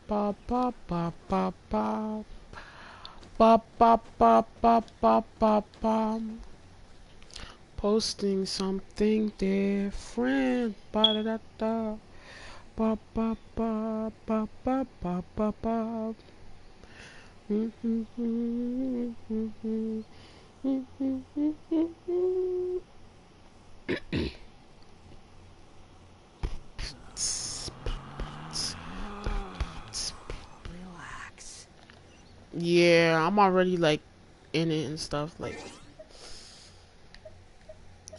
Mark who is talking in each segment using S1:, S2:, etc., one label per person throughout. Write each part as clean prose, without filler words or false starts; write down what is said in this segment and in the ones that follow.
S1: ba ba ba ba ba ba ba ba ba ba ba ba. Posting something different. Ba da da da. Ba ba ba ba ba ba ba ba.
S2: Relax.
S1: Yeah, I'm already like in it and stuff. Like,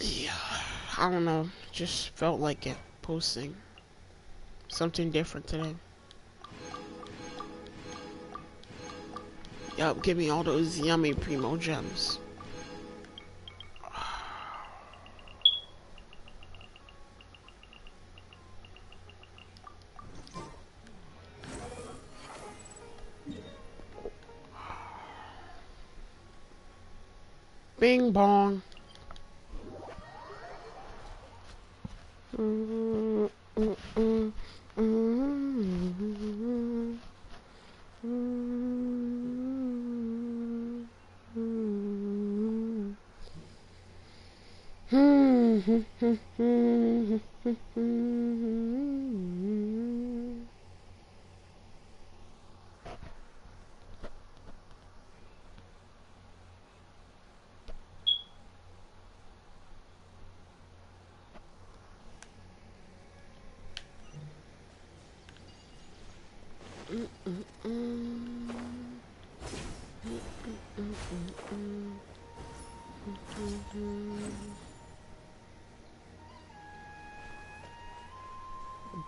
S1: yeah, I don't know. Just felt like it. Posting something different today. Yup, give me all those yummy primo gems. Bing bong. Mm, mm, mm, mm,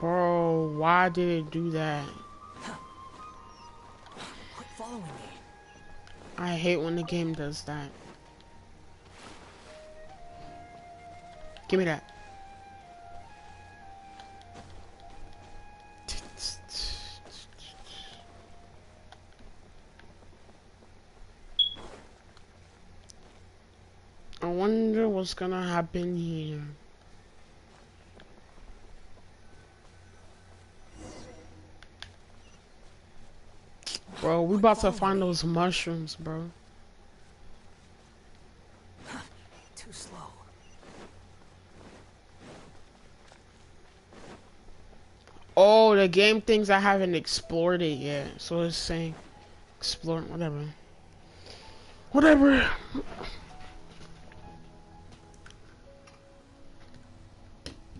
S1: Bro, why did it do that?
S2: Quit following me.
S1: I hate when the game does that. Give me that. I wonder what's gonna happen here. Bro, we
S2: Quit
S1: about to
S2: following
S1: find
S2: me.
S1: those mushrooms, bro.
S2: Too slow.
S1: Oh, the game thinks I haven't explored it yet. So it's saying explore, whatever. Whatever.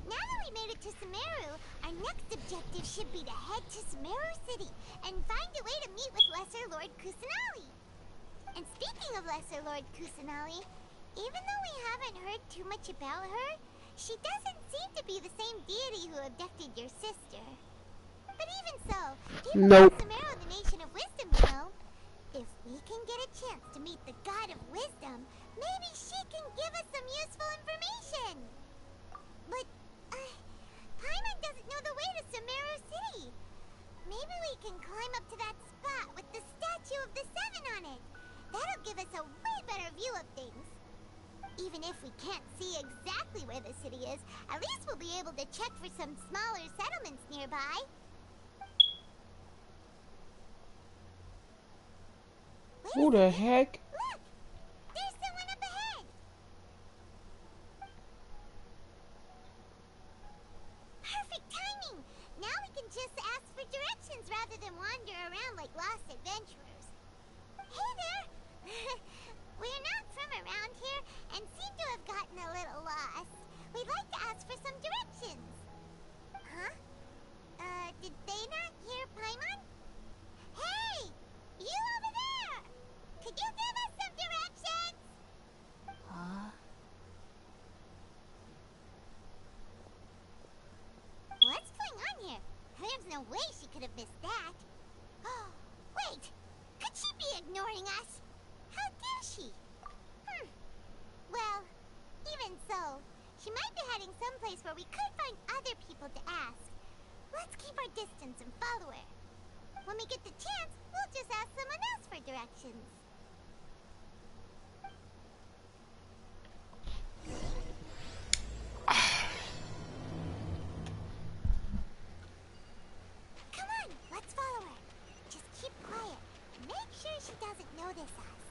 S3: Now that we made it to Sumeru, our next objective should be to head to Sumeru City and find a way to meet with Lesser Lord Kusanali. And speaking of Lesser Lord Kusanali, even though we haven't heard too much about her, she doesn't seem to be the same deity who abducted your sister. But even so, people call
S1: Nope.
S3: Sumeru the Nation of Wisdom, you know. If we can get a chance to meet the God of Wisdom, maybe she can give us some useful information. But, Paimon doesn't know the way to Sumeru City. Maybe we can climb up to that spot with the statue of the Seven on it. That'll give us a way better view of things. Even if we can't see exactly where the city is, at least we'll be able to check for some smaller settlements nearby. Wait
S1: Who
S3: a
S1: the
S3: second.
S1: heck?
S3: Look! There's someone up ahead! Perfect timing! Now we can just ask for directions rather than wander around like lost adventurers. Hey there! We're not from around here and seem to have gotten a little lost. We'd like to ask for some directions. Huh? Did they not hear Paimon? Hey! You over there! Could you give us some directions?
S2: Huh?
S3: What's going on here? There's no way she could have missed that. Oh, wait! Could she be ignoring us? How dare she? Well, even so, she might be heading someplace where we could find other people to ask. Let's keep our distance and follow her. When we get the chance, we'll just ask someone else for directions. Come on, let's follow her. this us?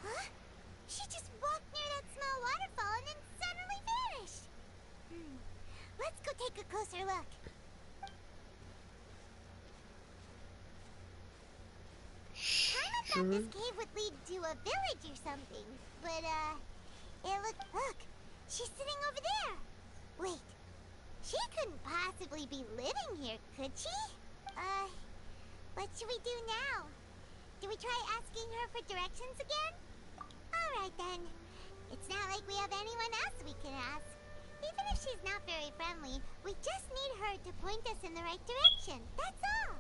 S3: Huh? She just walked near that small waterfall and then suddenly vanished. Let's go take a closer look. Kinda thought
S1: Sure.
S3: this cave would lead to a village or something, but look, she's sitting over there. Wait, she couldn't possibly be living here, could she? What should we do now? Do we try asking her for directions again? Alright then. It's not like we have anyone else we can ask. Even if she's not very friendly, we just need her to point us in the right direction. That's all.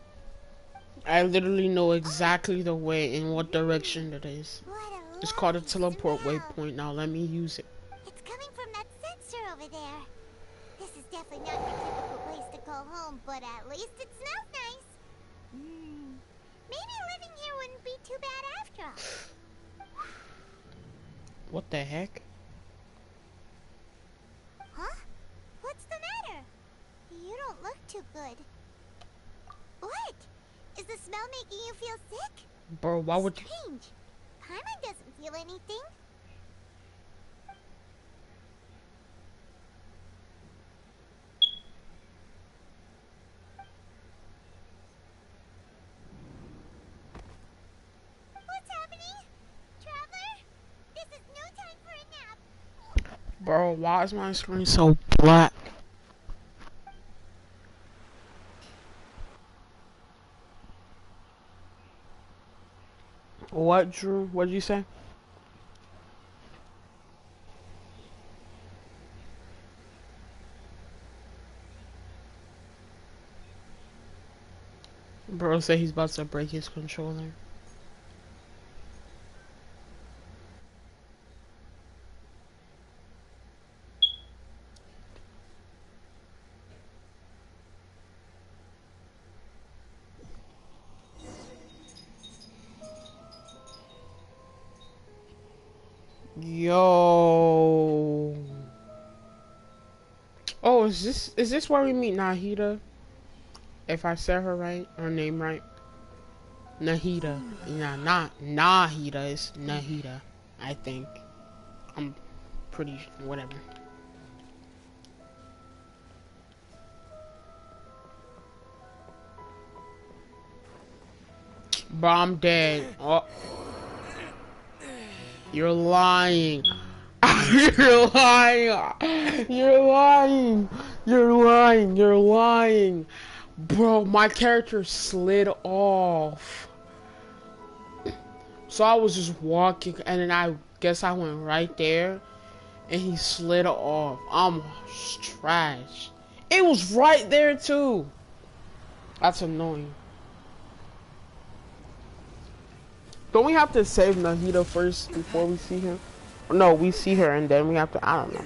S1: I literally know exactly the way in what direction it is.
S3: What a
S1: It's called a
S3: lovely
S1: teleport
S3: smell.
S1: waypoint. Now let me use it.
S3: It's coming from that sensor over there. This is definitely not your typical place to call home, but at least it smells nice. Maybe living here wouldn't be too bad after all.
S1: What the heck?
S3: Huh? What's the matter? You don't look too good. What? Is the smell making you feel sick?
S1: Bro, why would you?
S3: Strange. Paimon doesn't feel anything. What's happening? Traveler? This is no time for a nap.
S1: Bro, why is my screen so black? What, Drew? What did you say? Bro said he's about to break his controller. Yo. Oh, is this where we meet Nahida? If I said her right, her name right. Nahida. Yeah, not Nahida, it's Nahida, I think. I'm pretty whatever. Bro, I'm dead. Oh, you're lying. You're lying. You're lying. You're lying. You're lying. Bro, my character slid off. So I was just walking and then I guess I went right there and he slid off. I'm trash. It was right there too. That's annoying. Don't we have to save Nahida first before we see him? No, we see her and then we have to, I don't know.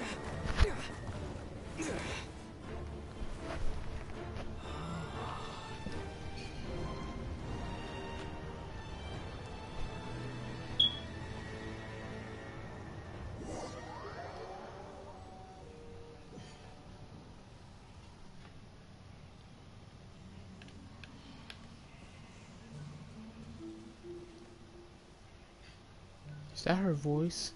S1: Is that her voice?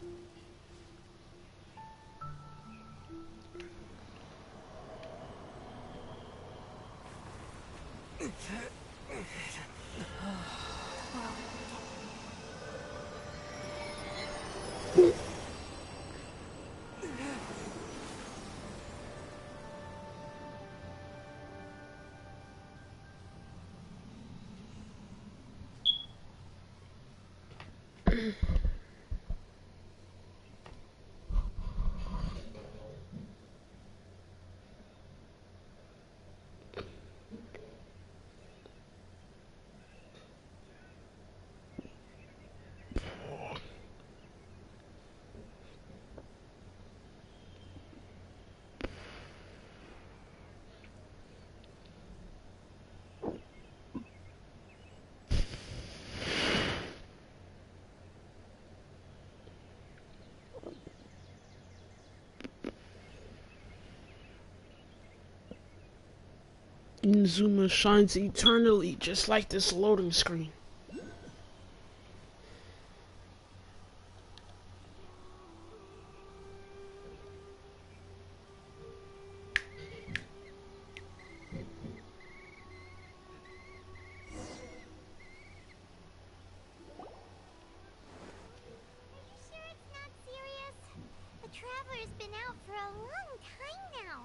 S1: Inzuma shines eternally, just like this loading screen.
S3: Sure it's not serious? The Traveler's been out for a long time now.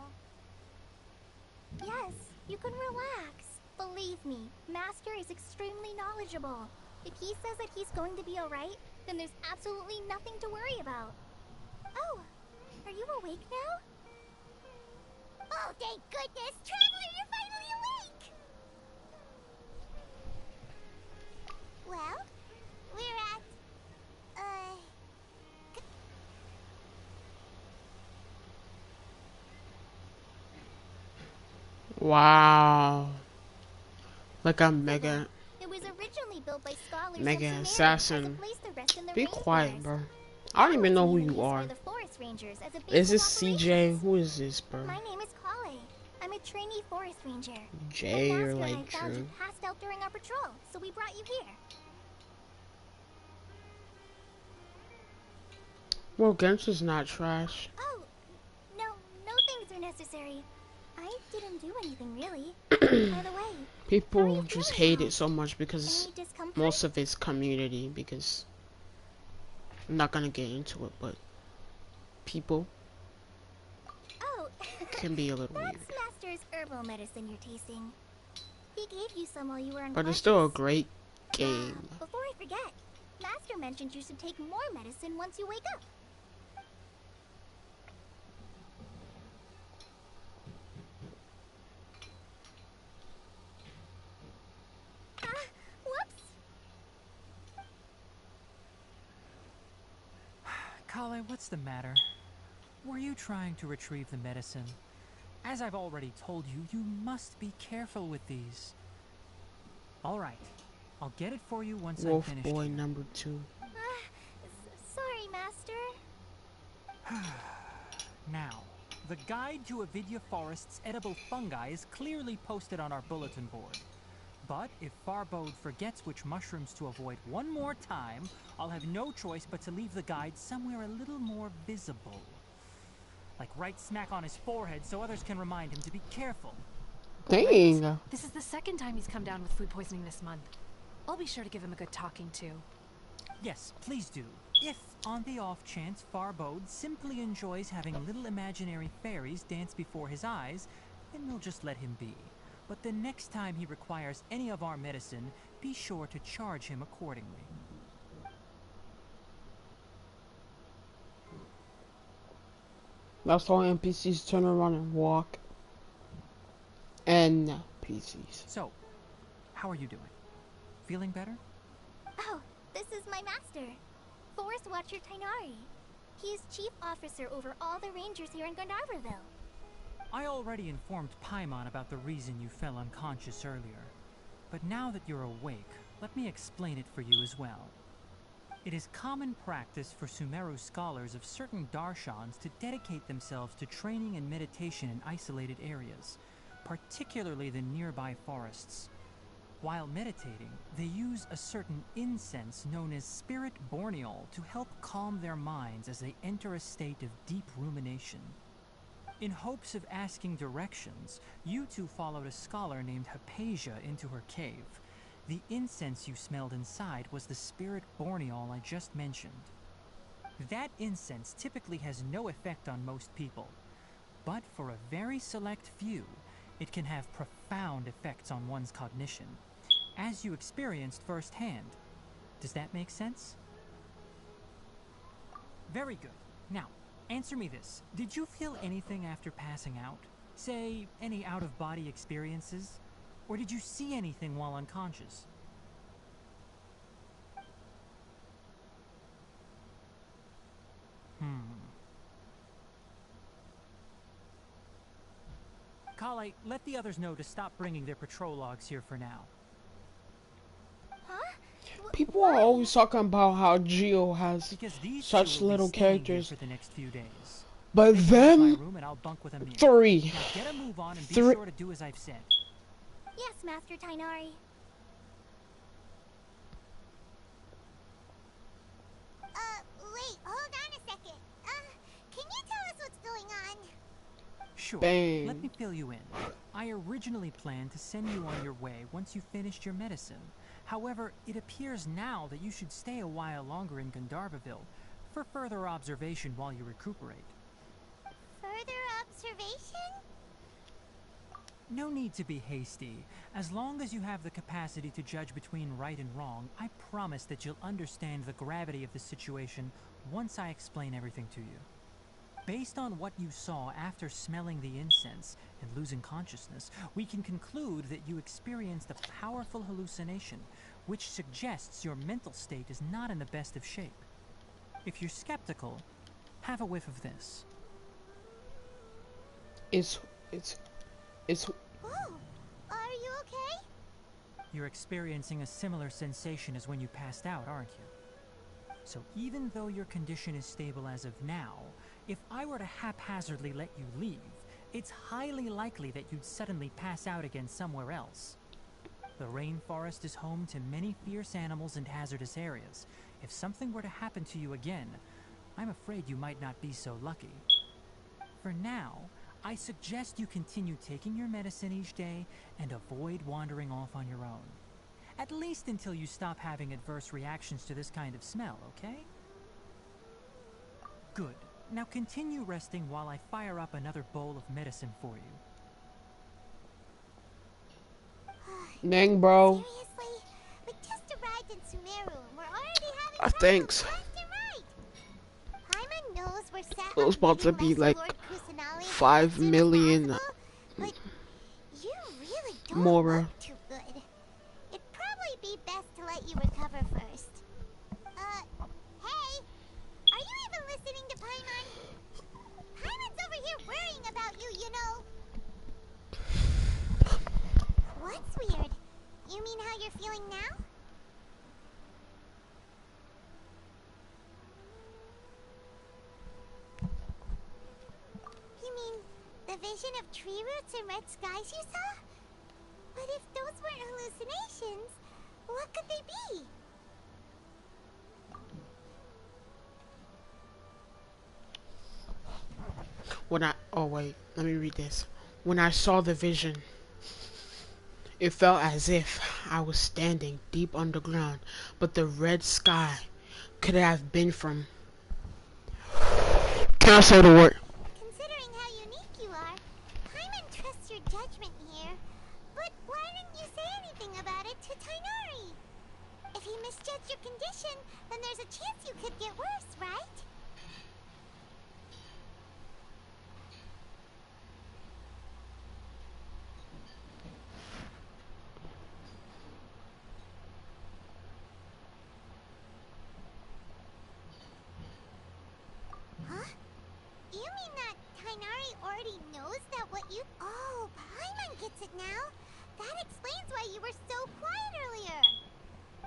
S3: Yes, you can relax. Believe me, Master is extremely knowledgeable. If he says that he's going to be alright, then there's absolutely nothing to worry about. Oh, are you awake now? Oh, thank goodness! Traveler, you're finally awake! Well, we're at,
S1: Wow. Like a mega
S3: It was originally built by scholars
S1: mega
S3: from Sumeru
S1: assassin.
S3: as a place to rest in the
S1: Be quiet,
S3: rainforest.
S1: bro. I don't even know who
S3: Now it's
S1: you
S3: being
S1: are.
S3: used by the forest rangers as a base
S1: Is
S3: of
S1: this CJ?
S3: operations.
S1: Who is this, bro?
S3: My name is Kale. I'm a trainee forest ranger.
S1: Jay
S3: The
S1: or
S3: Master and I
S1: like
S3: found you
S1: Drew?
S3: passed out during our patrol, so we brought you here.
S1: Well, Genshin's not trash.
S3: Oh, no things are necessary. I didn't do anything really. By the way, how are
S1: People
S3: you
S1: just
S3: feeling
S1: hate
S3: now?
S1: it so much because
S3: Any discomfort?
S1: most of it's community. Because I'm not gonna get into it, but people
S3: Oh,
S1: can be a little weird.
S3: that's Master's herbal medicine you're tasting. He gave you some while you were unconscious.
S1: But it's still a great game.
S3: Before I forget, Master mentioned you should take more medicine once you wake up. Whoops.
S2: Kale, what's the matter? Were you trying to retrieve the medicine? As I've already told you, you must be careful with these. All right, I'll get it for you once I'm
S1: Wolf
S2: finished.
S1: Boy
S2: here.
S1: number 2.
S3: Sorry, Master.
S2: Now, the guide to Avidya Forest's edible fungi is clearly posted on our bulletin board. But if Farbode forgets which mushrooms to avoid one more time, I'll have no choice but to leave the guide somewhere a little more visible. Like right smack on his forehead so others can remind him to be careful.
S1: Dang.
S4: This is the second time he's come down with food poisoning this month. I'll be sure to give him a good talking to.
S2: Yes, please do. If, on the off chance, Farbode simply enjoys having little imaginary fairies dance before his eyes, then we'll just let him be. But the next time he requires any of our medicine, be sure to charge him accordingly.
S1: That's all NPCs turn around and walk. And PCs.
S2: So, how are you doing? Feeling better?
S3: Oh, this is my master, Forest Watcher Tainari. He is chief officer over all the rangers here in Gandharvaville.
S2: I already informed Paimon about the reason you fell unconscious earlier. But now that you're awake, let me explain it for you as well. It is common practice for Sumeru scholars of certain darshans to dedicate themselves to training and meditation in isolated areas, particularly the nearby forests. While meditating, they use a certain incense known as spirit borneol to help calm their minds as they enter a state of deep rumination. In hopes of asking directions, you two followed a scholar named Hypatia into her cave. The incense you smelled inside was the spirit borneol I just mentioned. That incense typically has no effect on most people, but for a very select few, it can have profound effects on one's cognition, as you experienced firsthand. Does that make sense? Very good. Now, answer me this. Did you feel anything after passing out? Say, any out-of-body experiences? Or did you see anything while unconscious? Kale, let the others know to stop bringing their patrol logs here for now.
S3: Huh?
S1: People are always talking about how Geo has
S2: Because these
S1: such
S2: two will be
S1: little
S2: staying here
S1: characters.
S2: for the next few days.
S1: But
S2: Take them to my
S1: them
S2: room and I'll bunk with them here.
S1: 3.
S2: Now get a move on and be
S1: 3.
S2: sure to do as I've said.
S3: Yes, Master Tainari. Wait, hold on a second. Can you tell us what's going on?
S2: Sure. Let
S1: Bang.
S2: me fill you in. I originally planned to send you on your way once you finished your medicine. However, it appears now that you should stay a while longer in Gandharvaville for further observation while you recuperate.
S3: Further observation?
S2: No need to be hasty. As long as you have the capacity to judge between right and wrong, I promise that you'll understand the gravity of the situation once I explain everything to you. Based on what you saw after smelling the incense and losing consciousness, we can conclude that you experienced a powerful hallucination, which suggests your mental state is not in the best of shape. If you're skeptical, have a whiff of this.
S1: It's it's it's
S3: Oh, are you okay?
S2: You're experiencing a similar sensation as when you passed out, aren't you? So even though your condition is stable as of now, if I were to haphazardly let you leave, it's highly likely that you'd suddenly pass out again somewhere else. The rainforest is home to many fierce animals and hazardous areas. If something were to happen to you again, I'm afraid you might not be so lucky. For now, I suggest you continue taking your medicine each day and avoid wandering off on your own. At least until you stop having adverse reactions to this kind of smell, okay? Good. Now continue resting while I fire up another bowl of medicine for you.
S1: dang, bro.
S3: Seriously? We just arrived in Sumeru and we're already having
S1: Thanks.
S3: problems left and right. Paimon knows we're set
S1: It was
S3: on
S1: about to
S3: getting
S1: be
S3: Lesser
S1: like
S3: Lord Kusanali as
S1: 5
S3: soon as
S1: million
S3: possible, but you really don't
S1: more.
S3: look too good. It'd probably be best to let you recover first. Hey! Are you even listening to Paimon? Paimon's over here worrying about you, you know. What's weird? You mean how you're feeling now? You mean the vision of tree roots and red skies you saw? But if those weren't hallucinations, what could they be?
S1: Oh wait, let me read this. When I saw the vision, it felt as if I was standing deep underground, but the red sky could have been from. Can I say the word?
S3: Considering how unique you are, Paimon trusts your judgment here. But why didn't you say anything about it to Tainari? If he misjudged your condition, then there's a chance you could get worse, right? Huh? You mean that Tainari already knows that what you... Oh, Paimon gets it now. That explains why you were so quiet earlier.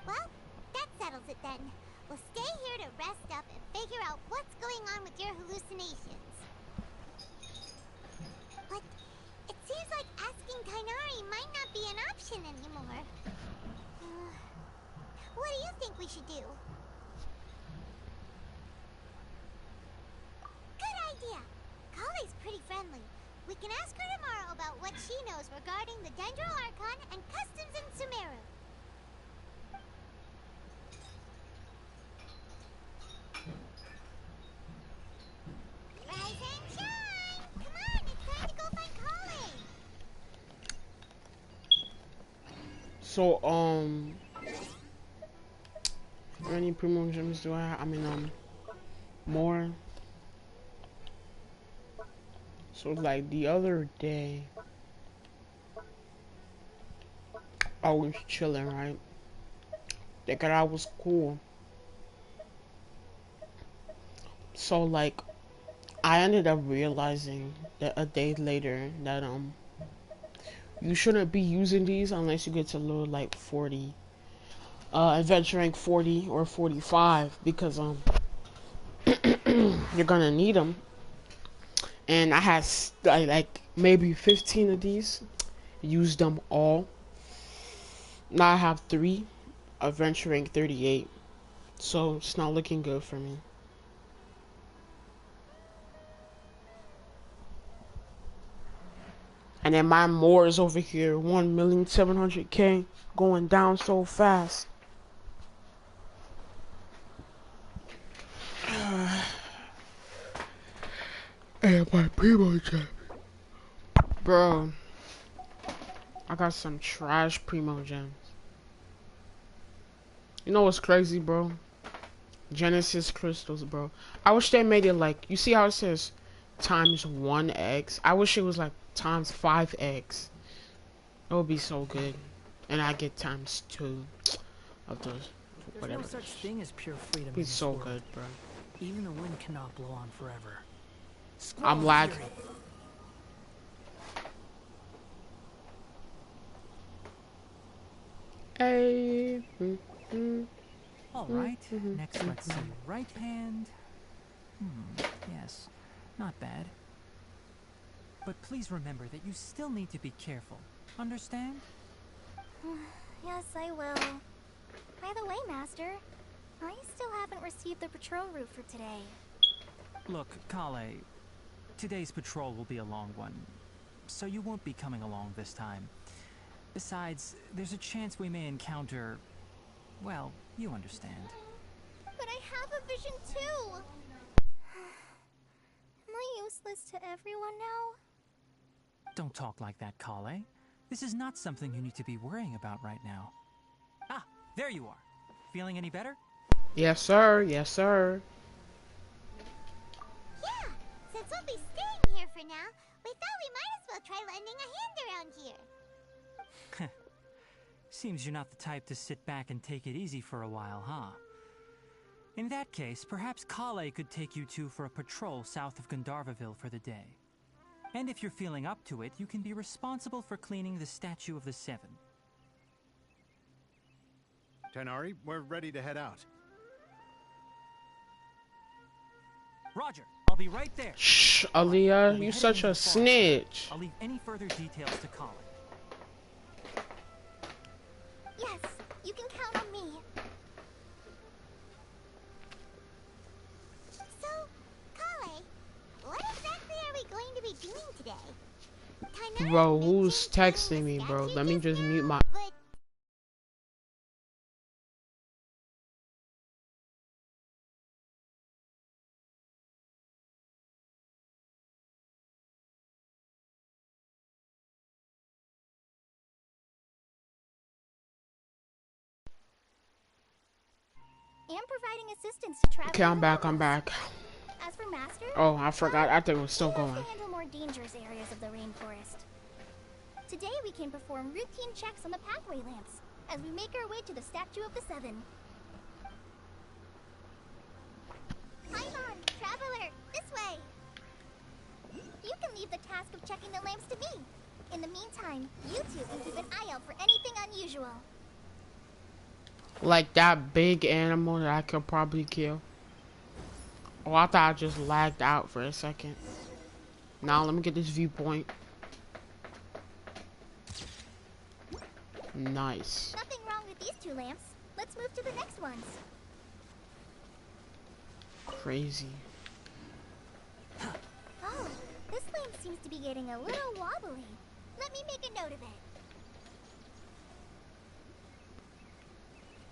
S3: Well, that settles it then. We'll stay here to rest up and figure out what's going on with your hallucinations. But it seems like asking Tainari might not be an option anymore. What do you think we should do? Good idea! Kale's pretty friendly. We can ask her tomorrow about what she knows regarding the Dendro Archon and customs in Sumeru. Rise and shine! Come on, it's time to go find Kale!
S1: So how many premium gems do I have? I mean more. So like the other day, I was chilling, right? Thinking I was cool. So like I ended up realizing that a day later that you shouldn't be using these unless you get to level like 40. Adventure rank 40 or 45 because you're gonna need them. And I had like maybe 15 of these. Used them all. Now I have 3, adventure rank 38. So it's not looking good for me. And then my more is over here, 1,700,000, going down so fast. And my primo gem. Bro, I got some trash primo gems. You know what's crazy, bro? Genesis crystals, bro. I wish they made it like, you see how it says times 1x? I wish it was like times 5x. It would be so good. And I get times 2 of those.
S5: There's
S1: Whatever.
S5: no such thing as pure freedom
S1: Be
S5: in this
S1: so
S5: world.
S1: good, bro.
S5: Even the wind cannot blow on forever.
S1: I'm
S5: Squall
S1: lagging.
S5: fury.
S1: Hey.
S2: Alright, next let's see. Right hand. Yes, not bad. But please remember that you still need to be careful. Understand?
S3: Yes, I will. By the way, Master, I still haven't received the patrol route for today.
S2: Look, Kale, today's patrol will be a long one, so you won't be coming along this time. Besides, there's a chance we may encounter... well, you understand.
S3: But I have a vision too! Am I useless to everyone now?
S2: Don't talk like that, Kale. This is not something you need to be worrying about right now. Ah, there you are. Feeling any better?
S1: Yes, sir. Yes, sir.
S3: Yeah, since we'll be staying here for now, we thought we might as well try lending a hand around here.
S2: Seems you're not the type to sit back and take it easy for a while, huh? In that case, perhaps Kale could take you two for a patrol south of Gandharvaville for the day. And if you're feeling up to it, you can be responsible for cleaning the Statue of the Seven.
S6: Tenari, we're ready to head out.
S2: Roger, I'll be right there.
S1: Shh,
S2: When
S1: Aaliyah,
S2: we
S1: you
S2: head
S1: such
S2: into
S1: a
S2: the forest,
S1: snitch.
S2: I'll leave any further details to Kale.
S3: Yes, you can count on me. So, Kale, what exactly are we going to be doing today? Tainara
S1: Bro,
S3: mentioned
S1: who's
S3: seeing the
S1: texting me, bro?
S3: statue
S1: Let me
S3: just
S1: just mute
S3: now,
S1: my...
S3: but am providing assistance to travel.
S1: Okay, I'm back, I'm back.
S3: As for Master,
S1: Oh, I forgot. I think it was still
S3: he has
S1: going.
S3: to handle more dangerous areas of the rainforest. Today we can perform routine checks on the pathway lamps as we make our way to the Statue of the Seven. Paimon, Traveler, this way! You can leave the task of checking the lamps to me. In the meantime, you two can keep an eye out for anything unusual.
S1: Like that big animal that I could probably kill. Oh, I thought I just lagged out for a second. Now, let me get this viewpoint. Nice.
S3: Nothing wrong with these two lamps. Let's move to the next ones.
S1: Crazy.
S3: Oh, this lamp seems to be getting a little wobbly. Let me make a note of it.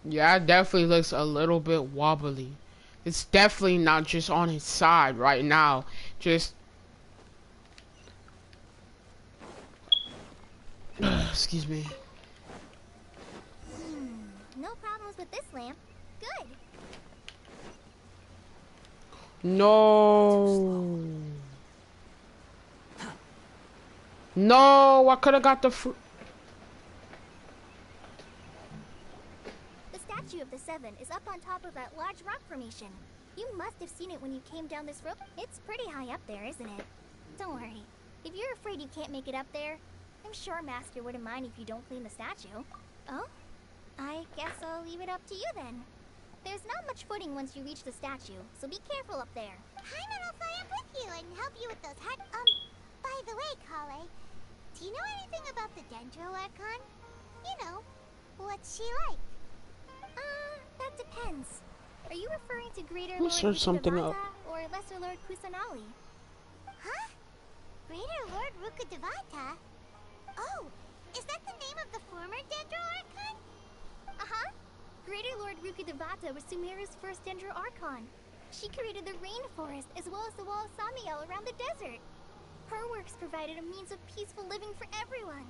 S1: Yeah, it definitely looks a little bit wobbly. It's definitely not just on its side right now. Just... excuse me.
S3: No problems with this lamp. Good.
S1: No. No, I could have got the fruit.
S3: The Statue of the Seven is up on top of that large rock formation. You must have seen it when you came down this rope. It's pretty high up there, isn't it? Don't worry. If you're afraid you can't make it up there, I'm sure Master wouldn't mind if you don't clean the statue. Oh? I guess I'll leave it up to you then. There's not much footing once you reach the statue, so be careful up there. Paimon will fly up with you and help you with those heart... By the way, Kale, do you know anything about the Dendro Archon? You know, What's she like? That depends. Are you referring to Greater
S1: Let me
S3: Lord
S1: search something up.
S3: Rukkhadevata or Lesser Lord Kusanali? Huh? Greater Lord Rukkhadevata? Oh, is that the name of the former Dendro Archon? Uh-huh. Greater Lord Rukkhadevata was Sumeru's first Dendro Archon. She created the rainforest as well as the wall of Samiel around the desert. Her works provided a means of peaceful living for everyone.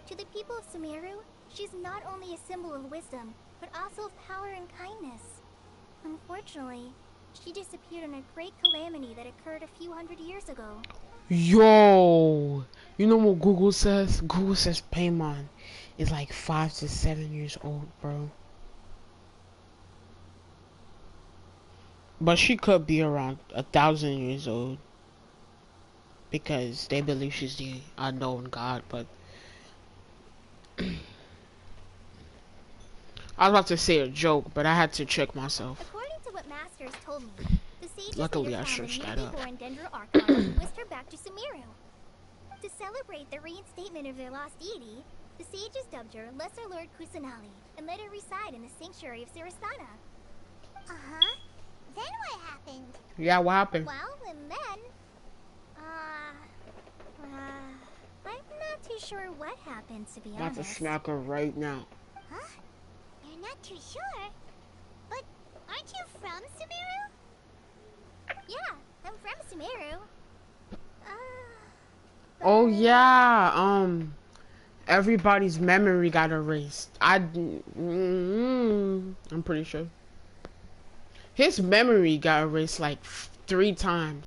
S3: To the people of Sumeru, she's not only a symbol of wisdom, but also of power and kindness. Unfortunately, she disappeared in a great calamity that occurred a few hundred years ago.
S1: Yo, you know what Google says? Google says Paimon is like 5 to 7 years old, bro. But she could be around 1,000 years old because they believe she's the unknown god. But I was about to say a joke, but I had to check myself.
S3: According to what Masters told me, the sages
S1: Luckily,
S3: later
S1: I
S3: found a
S1: searched that
S3: newly
S1: up.
S3: born Dendro Archon and whisked her back to Sumeru. To celebrate the reinstatement of their lost deity, the sages dubbed her Lesser Lord Kusanali and let her reside in the sanctuary of Sirastana. Uh-huh. Then what happened?
S1: Yeah, what happened?
S3: Well, and then... I'm not too sure what happened, to be
S1: About to
S3: honest.
S1: smack her right now.
S3: Huh? You're not too sure? But aren't you from Sumeru? Yeah, I'm from Sumeru.
S1: Oh yeah, everybody's memory got erased. I'm pretty sure his memory got erased like 3 times.